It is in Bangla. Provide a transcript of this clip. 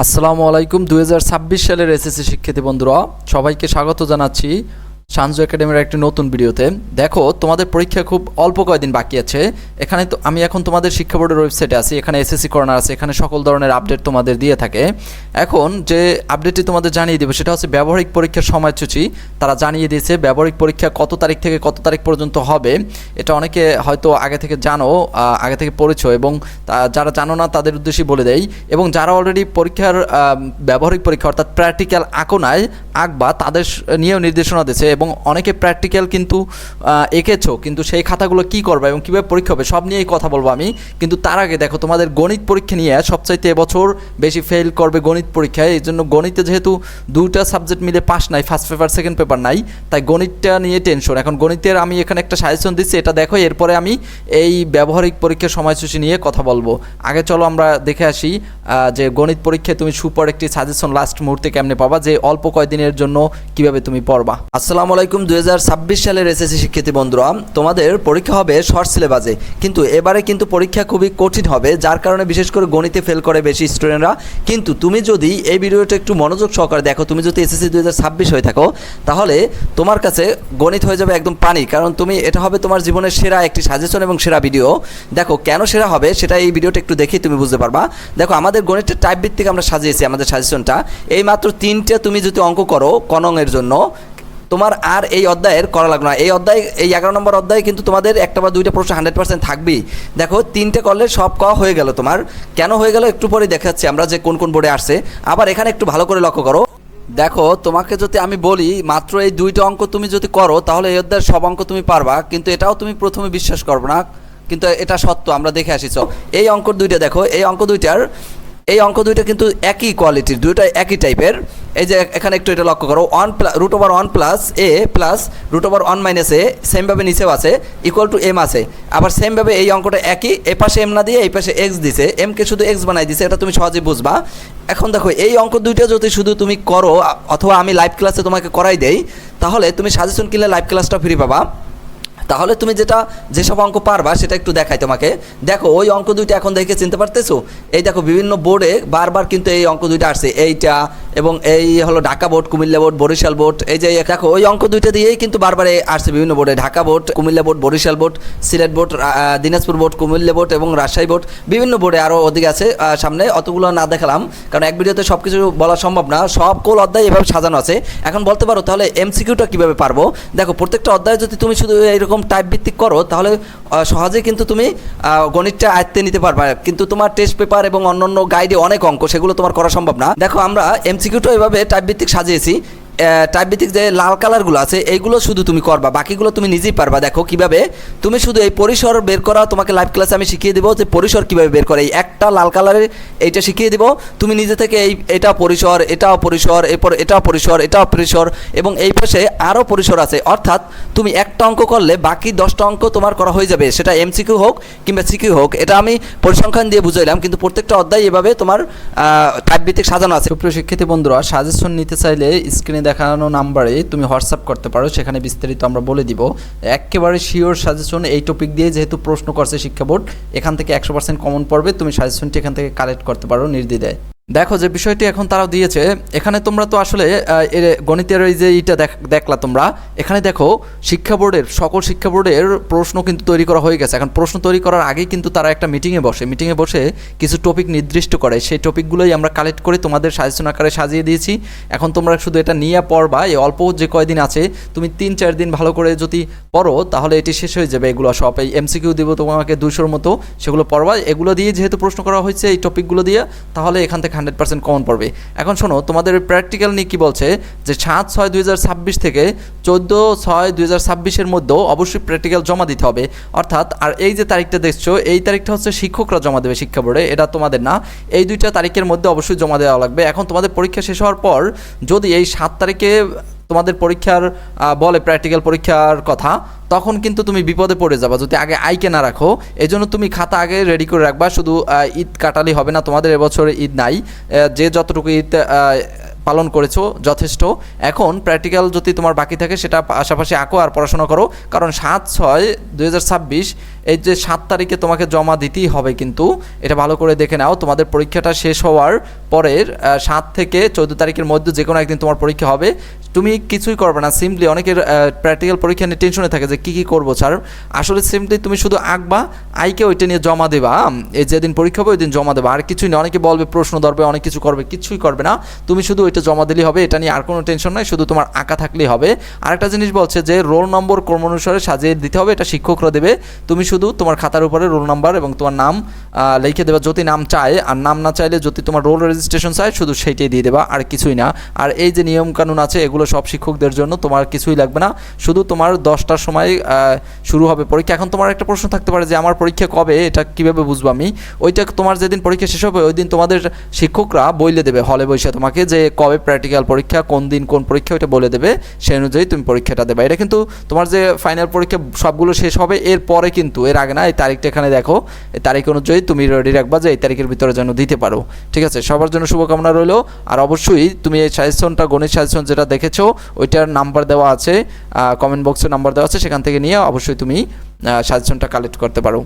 আসসালামু আলাইকুম। 2026 সালের এসএসসি শিক্ষার্থী বন্ধুরা, সবাইকে স্বাগত জানাচ্ছি সানজু একাডেমির একটি নতুন ভিডিওতে। দেখো, তোমাদের পরীক্ষা খুব অল্প কয়েকদিন বাকি আছে। এখানে তো আমি এখন তোমাদের শিক্ষা বোর্ডের ওয়েবসাইটে আছি। এখানে এসএসসি কর্নার আছে, এখানে সকল ধরনের আপডেট তোমাদের দিয়ে থাকে। এখন যে আপডেটটি তোমাদের জানিয়ে দেবে সেটা হচ্ছে ব্যবহারিক পরীক্ষার সময়সূচি। তারা জানিয়ে দিয়েছে ব্যবহারিক পরীক্ষা কত তারিখ থেকে কত তারিখ পর্যন্ত হবে। এটা অনেকে হয়তো আগে থেকে জানো, আগে থেকে পড়েছো, এবং যারা জানো না তাদের উদ্দেশ্যেই বলে দেয়। এবং যারা অলরেডি পরীক্ষার ব্যবহারিক পরীক্ষা অর্থাৎ প্র্যাকটিক্যাল আঁকোনায় আঁকবা, তাদের নিয়েও নির্দেশনা দিয়েছে। এবং অনেকে প্র্যাকটিক্যাল কিন্তু এঁকেছো, কিন্তু সেই খাতাগুলো কী করবে এবং কীভাবে পরীক্ষা হবে সব নিয়েই কথা বলবো আমি। কিন্তু তার আগে দেখো, তোমাদের গণিত পরীক্ষা নিয়ে সবচাইতে এবছর বেশি ফেল করবে গণিত পরীক্ষায়। এই জন্য গণিতে যেহেতু দুটা সাবজেক্ট মিলে পাস নাই, ফার্স্ট পেপার সেকেন্ড পেপার নাই, তাই গণিতটা নিয়ে টেনশন। এখন গণিতের আমি এখানে একটা সাজেশন দিচ্ছি, এটা দেখো। এরপরে আমি এই ব্যবহারিক পরীক্ষার সময়সূচি নিয়ে কথা বলবো। আগে চলো আমরা দেখে আসি যে গণিত পরীক্ষায় তুমি সুপার একটি সাজেশন লাস্ট মুহূর্তে কেমনে পাবা, যে অল্প কয়েকদিনের জন্য কিভাবে তুমি পড়বা। আসসালামু আলাইকুম। 2026 সালের এসএসসি শিক্ষার্থী বন্ধুরা, তোমাদের পরীক্ষা হবে শর্ট সিলেবাসে, কিন্তু এবারে কিন্তু পরীক্ষা খুবই কঠিন হবে, যার কারণে বিশেষ করে গণিতে ফেল করে বেশি স্টুডেন্টরা। কিন্তু তুমি যদি এই ভিডিওটা একটু মনোযোগ সহকারে দেখো, তুমি যদি এসএসসি 2026 হয়ে থাকো, তাহলে তোমার কাছে গণিত হয়ে যাবে একদম পানি। কারণ তুমি এটা হবে তোমার জীবনের সেরা একটি সাজেশন এবং সেরা ভিডিও। দেখো কেন সেরা হবে সেটা এই ভিডিওটা একটু দেখে তুমি বুঝতে পারবা। দেখো, আমাদের গণিতের টাইপ ভিত্তিক আমরা সাজিয়েছি আমাদের সাজেশনটা। এই মাত্র 3টে তুমি যদি অঙ্ক করো কনংয়ের জন্য, তোমার আর এই অধ্যায়ের করা লাগবে না। এই অধ্যায়, এই 11 নম্বর অধ্যায়ে কিন্তু তোমাদের একটা বা দুইটা প্রশ্ন 100% থাকবেই। দেখো, 3টে করলে সব কওয়া হয়ে গেল তোমার। কেন হয়ে গেল একটু পরে দেখাচ্ছি আমরা যে কোন কোন বোর্ডে আসছে। আবার এখানে একটু ভালো করে লক্ষ্য করো। দেখো, তোমাকে যদি আমি বলি মাত্র এই 2টা অঙ্ক তুমি যদি করো, তাহলে এই অধ্যায়ের সব অঙ্ক তুমি পারবা। কিন্তু এটাও তুমি প্রথমে বিশ্বাস করবে না, কিন্তু এটা সত্য। আমরা দেখে আসিছ এই অঙ্ক 2টা। দেখো, এই অঙ্ক দুইটা কিন্তু একই কোয়ালিটির, দুইটা একই টাইপের। এই যে এখানে একটু এটা লক্ষ্য করো, √1 প্লাস এ প্লাস √1 - এ সেমভাবে নিচেও আছে, ইকুয়াল টু এম আছে। আবার সেমভাবে এই অঙ্কটা একই, এ পাশে এম না দিয়ে এই পাশে এক্স দিছে, এমকে শুধু এক্স বানাই দিছে। এটা তুমি সহজেই বুঝবা। এখন দেখো, এই অঙ্ক দুইটা যদি শুধু তুমি করো, অথবা আমি লাইভ ক্লাসে তোমাকে করাই দেই, তাহলে তুমি সাজেশন কিনলে লাইভ ক্লাসটা ফ্রি পাবা। তাহলে তুমি যেসব অঙ্ক পারবা সেটা একটু দেখাই তোমাকে। দেখো, ওই অঙ্ক দুইটা এখন দেখে চিনতে পারতেছো? এই দেখো, বিভিন্ন বোর্ডে বারবার কিন্তু এই অঙ্ক দুইটা আসছে, এইটা এবং এই হলো Dhaka board, Comilla board, Barisal board. এই যে দেখো, ওই অঙ্ক দুইটা দিয়েই কিন্তু বারবার আসছে বিভিন্ন বোর্ডে, Dhaka board, Comilla board, Barisal board, Sylhet board, Dinajpur board, Comilla board এবং রাজশাহী বোর্ড। বিভিন্ন বোর্ডে আরও ওদিকে আছে সামনে, অতগুলো না দেখালাম কারণ এক ভিডিওতে সব কিছু বলা সম্ভব না। সকল অধ্যায় এভাবে সাজানো আছে। এখন বলতে পারো তাহলে এমসিকিউটা কীভাবে পারবো। দেখো, প্রত্যেকটা অধ্যায় যদি তুমি শুধু এইরকম টাইপ ভিত্তিক করো, তাহলে সহজেই কিন্তু তুমি গণিতটা আয়ত্তে নিতে পারবে। কিন্তু তোমার টেস্ট পেপার এবং অন্যান্য গাইডে অনেক অঙ্ক, সেগুলো তোমার করা সম্ভব না। দেখো, আমরা এমসিকিউটা এভাবে টাইপ ভিত্তিক সাজিয়েছি। টাইপ ভিত্তিক যে লাল কালারগুলো আছে এইগুলো শুধু তুমি করবা, বাকিগুলো তুমি নিজেই পারবা। দেখো কিভাবে, তুমি শুধু এই পরিসর বের করা তোমাকে লাইভ ক্লাসে আমি শিখিয়ে দেবো যে পরিসর কীভাবে বের করে। এই একটা লাল কালারের এইটা শিখিয়ে দেবো, তুমি নিজে থেকে এটা পরিসর, এটাও পরিসর, এরপর এটাও পরিসর, এটাও পরিসর, এবং এই পাশে আরও পরিসর আছে। অর্থাৎ তুমি একটা অঙ্ক করলে বাকি 10টা অঙ্ক তোমার করা হয়ে যাবে, সেটা এমসিকিউ হোক কিংবা সিকিউ হোক। এটা আমি পরিসংখ্যান দিয়ে বুঝাইলাম, কিন্তু প্রত্যেকটা অধ্যায় এভাবে তোমার টাইপ ভিত্তিক সাজানো আছে। সুপ্রিয় শিক্ষার্থী বন্ধুরা, সাজেশন নিতে চাইলে স্ক্রিনে দেখানো নাম্বারে তুমি হোয়াটসঅ্যাপ করতে পারো, সেখানে বিস্তারিত আমরা বলে দিব। একেবারে শিওর সাজেশন এই টপিক দিয়ে, যেহেতু প্রশ্ন করছে শিক্ষা বোর্ড, এখান থেকে 100% কমন পড়বে। তুমি সাজেশনটি এখান থেকে কালেক্ট করতে পারো নির্দ্বিধায়। দেখো, যে বিষয়টি এখন তারাও দিয়েছে এখানে, তোমরা তো আসলে গণিতের এই যে এইটা দেখলা তোমরা, এখানে দেখো শিক্ষা বোর্ডের সকল শিক্ষা বোর্ডের প্রশ্ন কিন্তু তৈরি করা হয়ে গেছে। এখন প্রশ্ন তৈরি করার আগেই কিন্তু তারা একটা মিটিংয়ে বসে কিছু টপিক নির্দিষ্ট করে, সেই টপিকগুলোই আমরা কালেক্ট করে তোমাদের সাজেশন আকারে সাজিয়ে দিয়েছি। এখন তোমরা শুধু এটা নিয়ে পড়বা। এই অল্প যে কয়দিন আছে, তুমি 3-4 দিন ভালো করে যদি পড়ো, তাহলে এটি শেষ হয়ে যাবে। এগুলো সব এই এমসিকিউ দেবো তোমাকে 200-র মতো, সেগুলো পড়বা। এগুলো দিয়ে যেহেতু প্রশ্ন করা হয়েছে এই টপিকগুলো দিয়ে, তাহলে এখান থেকে 100% কমন পড়বে। এখন শোনো, তোমাদের প্র্যাকটিক্যাল নিয়ে কী বলছে, যে 7/6/2026 থেকে 14/6/2026 মধ্যেও অবশ্যই প্র্যাকটিক্যাল জমা দিতে হবে। অর্থাৎ, আর এই যে তারিখটা দেখছো, এই তারিখটা হচ্ছে শিক্ষকরা জমা দেবে শিক্ষা বোর্ডে, এটা তোমাদের না। এই 2টা তারিখের মধ্যে অবশ্যই জমা দেওয়া লাগবে। এখন তোমাদের পরীক্ষা শেষ হওয়ার পর যদি এই 7 তারিখে তোমাদের পরীক্ষার বলে প্র্যাকটিক্যাল পরীক্ষার কথা, তখন কিন্তু তুমি বিপদে পড়ে যাবা যদি আগে আইকে না রাখো। এই জন্য তুমি খাতা আগে রেডি করে রাখবা। শুধু ঈদ কাটালি হবে না, তোমাদের এবছরে ঈদ নাই, যে যতটুকু ঈদ পালন করেছো যথেষ্ট। এখন প্র্যাকটিক্যাল যদি তোমার বাকি থাকে সেটা পাশাপাশি আঁকো আর পড়াশোনা করো, কারণ 7/6/2026 এই যে 7 তারিখে তোমাকে জমা দিতেই হবে, কিন্তু এটা ভালো করে দেখে নাও। তোমাদের পরীক্ষাটা শেষ হওয়ার পরের 7 থেকে 14 তারিখের মধ্যে যে কোনো একদিন তোমার পরীক্ষা হবে। তুমি কিছুই করবে না, সিম্পলি অনেকের প্র্যাকটিক্যাল পরীক্ষা নিয়ে টেনশনে থাকে যে কী করবো স্যার। আসলে সিম্পলি তুমি শুধু আঁকবা, আইকে ওইটা নিয়ে জমা দেবা, এই যেদিন পরীক্ষা হবে ওই দিন জমা দেবা, আর কিছুই না। অনেকে বলবে প্রশ্ন ধরবে, অনেক কিছু করবে, কিছুই করবে না, তুমি শুধু ওইটা জমা দিলেই হবে। এটা নিয়ে আর কোনো টেনশন নাই, শুধু তোমার আঁকা থাকলেই হবে। আরেকটা জিনিস বলছে যে রোল নম্বর ক্রম অনুসারে সাজিয়ে দিতে হবে, এটা শিক্ষকরা দেবে। তুমি শুধু তোমার খাতার উপরে রোল নাম্বার এবং তোমার নাম লিখে দেবা, যদি নাম চায়, আর নাম না চাইলে যদি তোমার রোল রেজিস্ট্রেশন চায় শুধু সেইটাই দিয়ে দেবা, আর কিছুই না। আর এই যে নিয়মকানুন আছে এগুলো সব শিক্ষকদের জন্য, তোমার কিছুই লাগবে না। শুধু তোমার 10টার সময় শুরু হবে পরীক্ষা। এখন তোমার একটা প্রশ্ন থাকতে পারে যে আমার পরীক্ষা কবে, এটা কিভাবে বুঝবো আমি? ওইটা তোমার যেদিন পরীক্ষা শেষ হবে ওই দিন তোমাদের শিক্ষকরা বলে দেবে হলে বসে তোমাকে যে কবে প্র্যাকটিক্যাল পরীক্ষা, কোন দিন কোন পরীক্ষা, ওইটা বলে দেবে। সেই অনুযায়ী তুমি পরীক্ষাটা দেবে। এটা কিন্তু তোমার যে ফাইনাল পরীক্ষা সবগুলো শেষ হবে এর পরে, কিন্তু এর আগে না। এই তারিখটা এখানে দেখো, এই তারিখ অনুযায়ী তুমি রেডি রাখবা যে এই তারিখের ভিতরে যেন দিতে পারো। ঠিক আছে, সবার জন্য শুভকামনা রইলো। আর অবশ্যই তুমি এই সাজেশনটা, গণিত সাজেশন যেটা দেখেছো ওইটার নাম্বার দেওয়া আছে, কমেন্ট বক্সে নাম্বার দেওয়া আছে, সেখান থেকে নিয়ে অবশ্যই তুমি সাজেশনটা কালেক্ট করতে পারো।